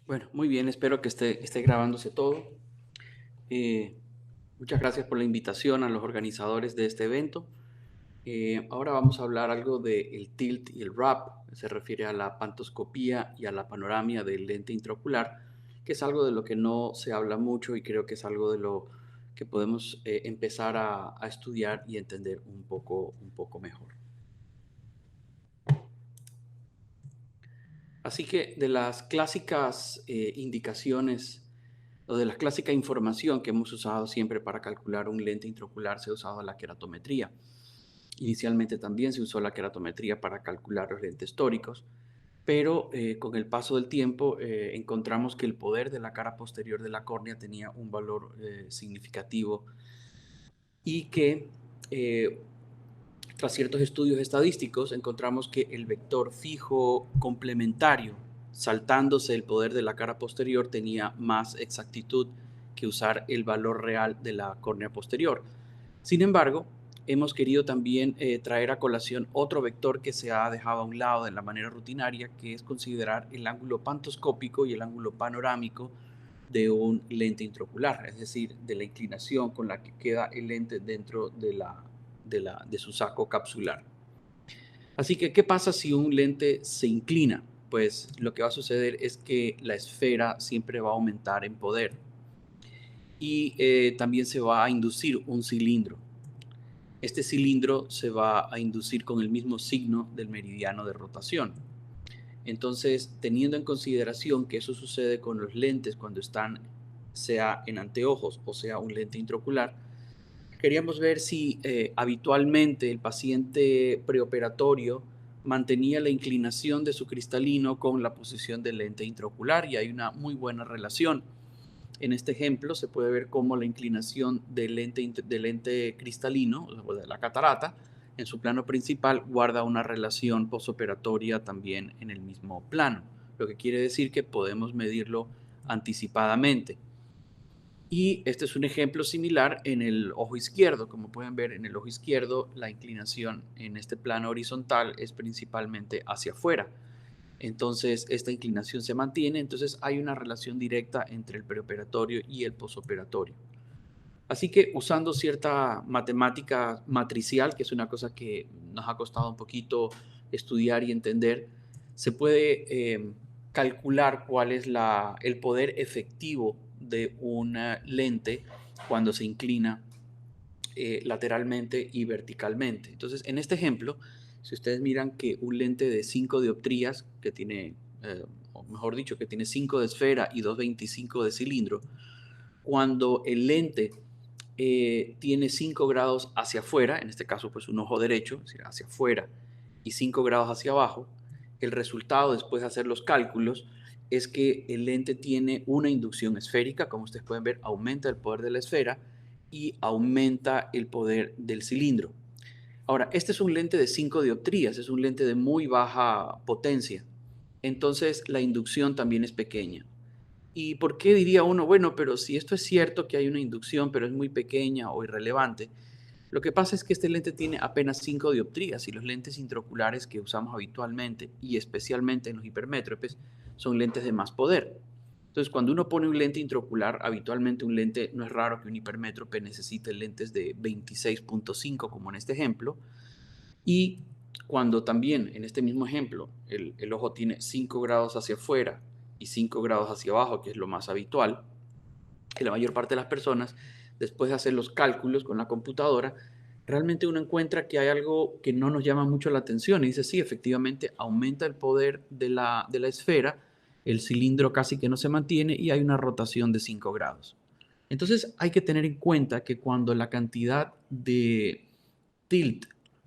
Bueno, muy bien, espero que esté grabándose todo. Eh, Muchas gracias por la invitación a los organizadores de este evento. Ahora vamos a hablar algo del tilt y el wrap, se refiere a la pantoscopía y a la panoramia del lente intraocular, que es algo de lo que no se habla mucho y creo que es algo de lo que podemos empezar a estudiar y entender un poco mejor. Así que de las clásicas indicaciones o de la clásica información que hemos usado siempre para calcular un lente intraocular, se ha usado la queratometría. Inicialmente también se usó la queratometría para calcular los lentes tóricos, pero con el paso del tiempo encontramos que el poder de la cara posterior de la córnea tenía un valor significativo y que eh, tras ciertos estudios estadísticos encontramos que el vector fijo complementario, saltándose el poder de la cara posterior, tenía más exactitud que usar el valor real de la córnea posterior. Sin embargo, hemos querido también traer a colación otro vector que se ha dejado a un lado de la manera rutinaria, que es considerar el ángulo pantoscópico y el ángulo panorámico de un lente intraocular, es decir, de la inclinación con la que queda el lente dentro de su saco capsular. Así que, ¿qué pasa si un lente se inclina? Pues lo que va a suceder es que la esfera siempre va a aumentar en poder y también se va a inducir un cilindro. Este cilindro se va a inducir con el mismo signo del meridiano de rotación. Entonces, teniendo en consideración que eso sucede con los lentes cuando están, sea en anteojos o sea un lente intraocular, queríamos ver si habitualmente el paciente preoperatorio mantenía la inclinación de su cristalino con la posición del lente intraocular y hay una muy buena relación. En este ejemplo se puede ver cómo la inclinación del lente cristalino, o de la catarata, en su plano principal guarda una relación posoperatoria también en el mismo plano, lo que quiere decir que podemos medirlo anticipadamente. Y este es un ejemplo similar en el ojo izquierdo. Como pueden ver, en el ojo izquierdo la inclinación en este plano horizontal es principalmente hacia afuera. Entonces, esta inclinación se mantiene, entonces hay una relación directa entre el preoperatorio y el posoperatorio. Así que usando cierta matemática matricial, que es una cosa que nos ha costado un poquito estudiar y entender, se puede calcular cuál es el poder efectivo de una lente cuando se inclina lateralmente y verticalmente. Entonces, en este ejemplo, si ustedes miran que un lente de 5 dioptrías, que tiene, o mejor dicho, que tiene 5 de esfera y 2,25 de cilindro, cuando el lente tiene 5 grados hacia afuera, en este caso pues un ojo derecho, es decir, hacia afuera, y 5 grados hacia abajo, el resultado después de hacer los cálculos es que el lente tiene una inducción esférica, como ustedes pueden ver, aumenta el poder de la esfera y aumenta el poder del cilindro. Ahora, este es un lente de 5 dioptrías, es un lente de muy baja potencia, entonces la inducción también es pequeña. ¿Y por qué diría uno, bueno, pero si esto es cierto que hay una inducción, pero es muy pequeña o irrelevante? Lo que pasa es que este lente tiene apenas 5 dioptrías y los lentes intraoculares que usamos habitualmente y especialmente en los hipermétropes son lentes de más poder. Entonces, cuando uno pone un lente intraocular, habitualmente un lente, no es raro que un hipermétrope necesite lentes de 26,5 como en este ejemplo, y cuando también en este mismo ejemplo el ojo tiene 5 grados hacia afuera y 5 grados hacia abajo, que es lo más habitual, que la mayor parte de las personas, después de hacer los cálculos con la computadora, realmente uno encuentra que hay algo que no nos llama mucho la atención y dice, sí, efectivamente aumenta el poder de la esfera, el cilindro casi que no se mantiene y hay una rotación de 5 grados. Entonces hay que tener en cuenta que cuando la cantidad de tilt,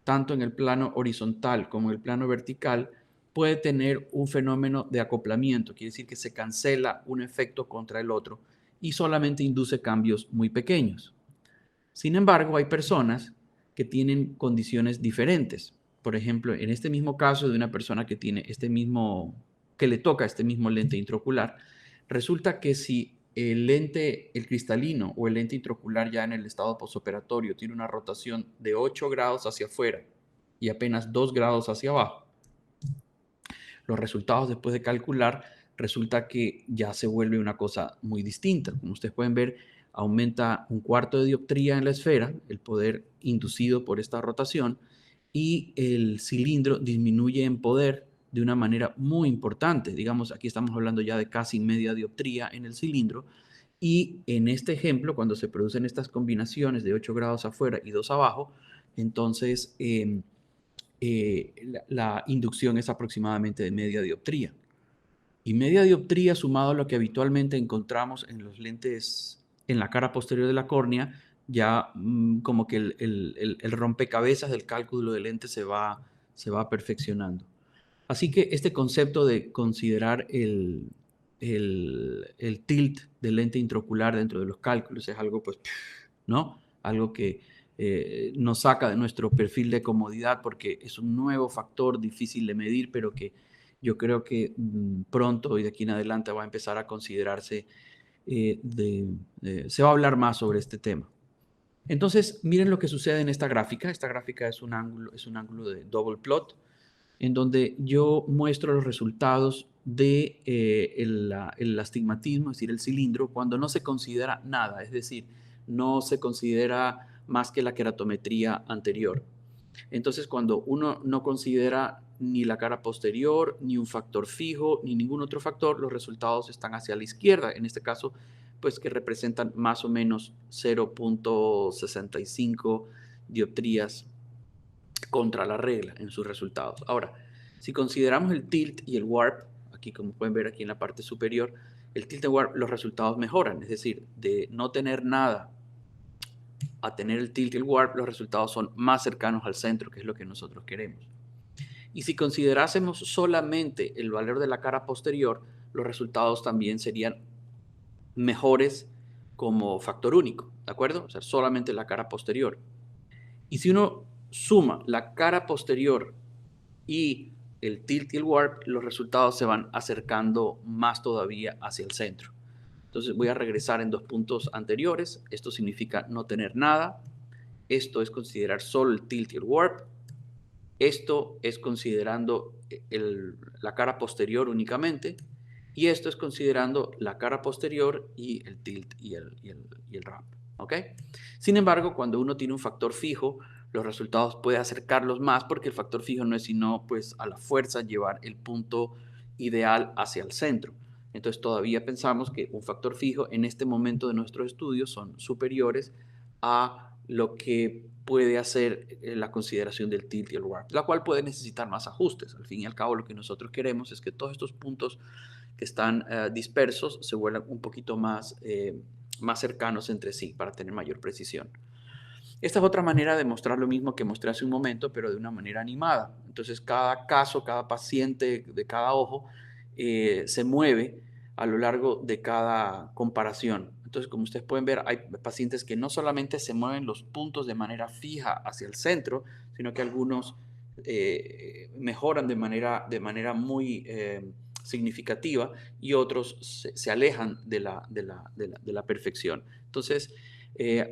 tanto en el plano horizontal como en el plano vertical, puede tener un fenómeno de acoplamiento, quiere decir que se cancela un efecto contra el otro y solamente induce cambios muy pequeños. Sin embargo, hay personas que tienen condiciones diferentes. Por ejemplo, en este mismo caso de una persona que tiene que le toca este mismo lente intraocular, resulta que si el lente, el cristalino o el lente intraocular ya en el estado postoperatorio tiene una rotación de 8 grados hacia afuera y apenas 2 grados hacia abajo, los resultados después de calcular resulta que ya se vuelve una cosa muy distinta. Como ustedes pueden ver, aumenta 1/4 de dioptría en la esfera, el poder inducido por esta rotación, y el cilindro disminuye en poder de una manera muy importante. Digamos, aquí estamos hablando ya de casi media dioptría en el cilindro, y en este ejemplo, cuando se producen estas combinaciones de 8 grados afuera y 2 abajo, entonces la inducción es aproximadamente de media dioptría. Y media dioptría sumado a lo que habitualmente encontramos en los lentes en la cara posterior de la córnea, ya como que el rompecabezas del cálculo de lentes se va perfeccionando. Así que este concepto de considerar el tilt del lente intraocular dentro de los cálculos es algo, pues, ¿no? Algo que nos saca de nuestro perfil de comodidad porque es un nuevo factor difícil de medir, pero que yo creo que pronto y de aquí en adelante va a empezar a considerarse, se va a hablar más sobre este tema. Entonces, miren lo que sucede en esta gráfica. Esta gráfica es un ángulo de double plot, en donde yo muestro los resultados de el astigmatismo, es decir, el cilindro, cuando no se considera nada, es decir, no se considera más que la queratometría anterior. Entonces, cuando uno no considera ni la cara posterior, ni un factor fijo, ni ningún otro factor, los resultados están hacia la izquierda. En este caso, pues que representan más o menos 0.65 dioptrías contra la regla en sus resultados. Ahora, si consideramos el tilt y el warp, aquí como pueden ver aquí en la parte superior, el tilt y warp, los resultados mejoran, es decir, de no tener nada a tener el tilt y el warp, los resultados son más cercanos al centro, que es lo que nosotros queremos. Y si considerásemos solamente el valor de la cara posterior, los resultados también serían mejores como factor único, ¿de acuerdo? O sea, solamente la cara posterior. Y si uno suma la cara posterior y el tilt y el warp, los resultados se van acercando más todavía hacia el centro. Entonces voy a regresar en 2 puntos anteriores. Esto significa no tener nada. Esto es considerar solo el tilt y el warp. Esto es considerando la cara posterior únicamente. Y esto es considerando la cara posterior y el tilt y el ramp. ¿Ok? Sin embargo, cuando uno tiene un factor fijo, los resultados puede acercarlos más porque el factor fijo no es sino pues a la fuerza llevar el punto ideal hacia el centro. Entonces todavía pensamos que un factor fijo en este momento de nuestros estudios son superiores a lo que puede hacer la consideración del tilt y el warp, la cual puede necesitar más ajustes. Al fin y al cabo, lo que nosotros queremos es que todos estos puntos que están dispersos se vuelvan un poquito más cercanos entre sí para tener mayor precisión. Esta es otra manera de mostrar lo mismo que mostré hace un momento, pero de una manera animada. Entonces, cada caso, cada paciente de cada ojo se mueve a lo largo de cada comparación. Entonces, como ustedes pueden ver, hay pacientes que no solamente se mueven los puntos de manera fija hacia el centro, sino que algunos mejoran de manera muy significativa y otros se alejan de la perfección. Entonces,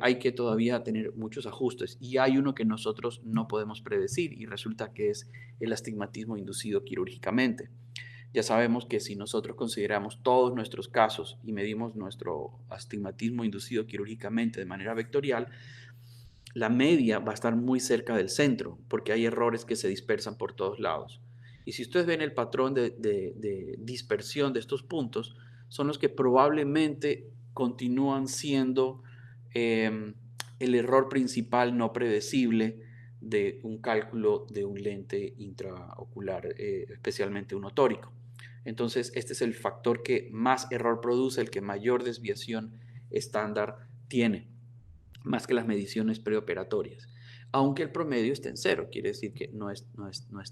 hay que todavía tener muchos ajustes y hay uno que nosotros no podemos predecir y resulta que es el astigmatismo inducido quirúrgicamente. Ya sabemos que si nosotros consideramos todos nuestros casos y medimos nuestro astigmatismo inducido quirúrgicamente de manera vectorial, la media va a estar muy cerca del centro porque hay errores que se dispersan por todos lados. Y si ustedes ven el patrón de dispersión de estos puntos, son los que probablemente continúan siendo el error principal no predecible de un cálculo de un lente intraocular, especialmente un otórico. Entonces, este es el factor que más error produce, el que mayor desviación estándar tiene, más que las mediciones preoperatorias. Aunque el promedio esté en 0, quiere decir que no es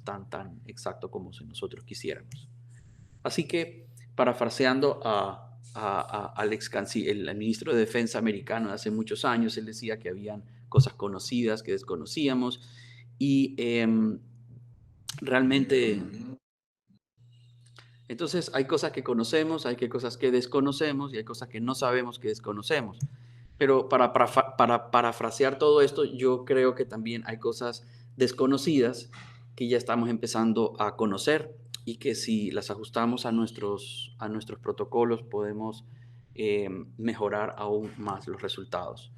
tan exacto como si nosotros quisiéramos. Así que, parafraseando al el ministro de Defensa americano de hace muchos años, él decía que habían cosas conocidas que desconocíamos y realmente, entonces hay cosas que conocemos, hay cosas que desconocemos y hay cosas que no sabemos que desconocemos. Pero para parafrasear todo esto, yo creo que también hay cosas desconocidas que ya estamos empezando a conocer y que si las ajustamos a nuestros protocolos podemos mejorar aún más los resultados.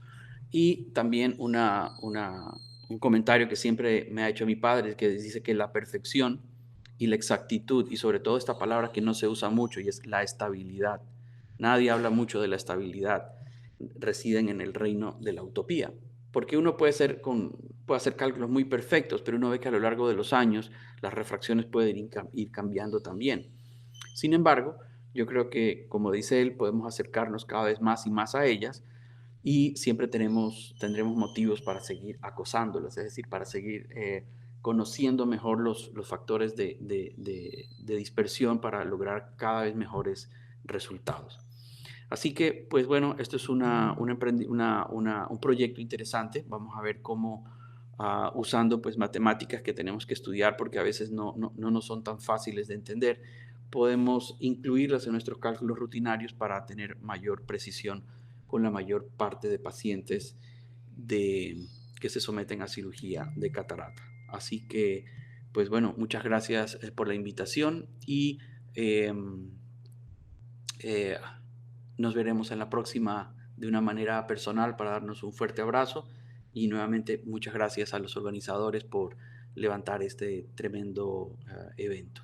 Y también un comentario que siempre me ha hecho mi padre, que dice que la perfección y la exactitud, y sobre todo esta palabra que no se usa mucho, y es la estabilidad. Nadie habla mucho de la estabilidad. Residen en el reino de la utopía. Porque uno puede hacer cálculos muy perfectos, pero uno ve que a lo largo de los años las refracciones pueden ir cambiando también. Sin embargo, yo creo que, como dice él, podemos acercarnos cada vez más y más a ellas y siempre tendremos motivos para seguir acosándolas, es decir, para seguir conociendo mejor los factores de dispersión para lograr cada vez mejores resultados. Así que, pues bueno, esto es un proyecto interesante. Vamos a ver cómo, usando pues matemáticas que tenemos que estudiar porque a veces no nos son tan fáciles de entender, podemos incluirlas en nuestros cálculos rutinarios para tener mayor precisión con la mayor parte de pacientes que se someten a cirugía de catarata. Así que, pues bueno, muchas gracias por la invitación y em, eh, nos veremos en la próxima de una manera personal para darnos un fuerte abrazo y nuevamente muchas gracias a los organizadores por levantar este tremendo evento.